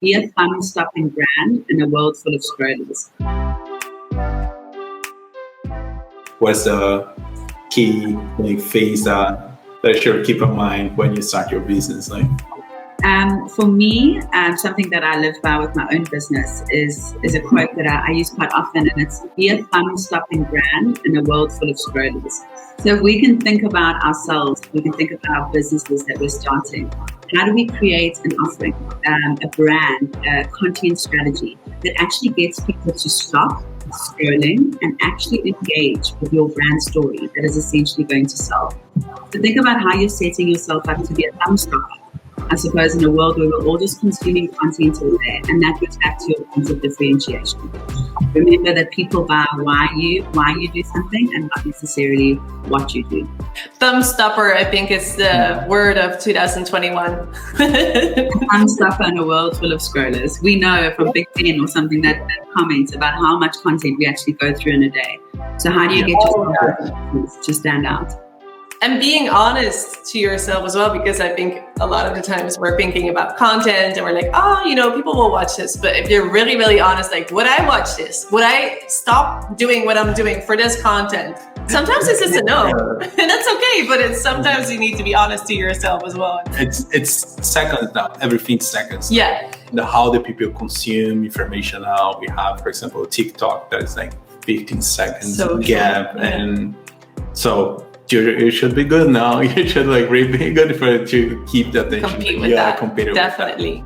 be a thumb-stopping brand in a world full of scrollers. What's the key phase that you should keep in mind when you start your business? For me, something that I live by with my own business is a quote that I use quite often, and it's be a thumb-stopping brand in a world full of scrollers. So if we can think about ourselves, we can think about our businesses that we're starting. How do we create an offering, a brand, a content strategy that actually gets people to stop scrolling and actually engage with your brand story that is essentially going to sell? So think about how you're setting yourself up to be a thumb stopper. I suppose in a world where we're all just consuming content all day, and that goes back to your point of differentiation. Remember that people buy why you do something and not necessarily what you do. Thumb stopper, I think, is the word of 2021. Thumb stopper in a world full of scrollers. We know from Big Ben or something that comments about how much content we actually go through in a day. So how do you get yourself to stand out? And being honest to yourself as well, because I think a lot of the times we're thinking about content and we're like, people will watch this. But if you're really, really honest, would I watch this? Would I stop doing what I'm doing for this content? Sometimes it's just a no, and that's okay. But sometimes you need to be honest to yourself as well. It's seconds now. Everything's seconds. Yeah. How the people consume information now. We have, for example, TikTok that is 15 seconds gap, and so. You should be good now. You should really be good to keep the attention. Compete with that. Definitely.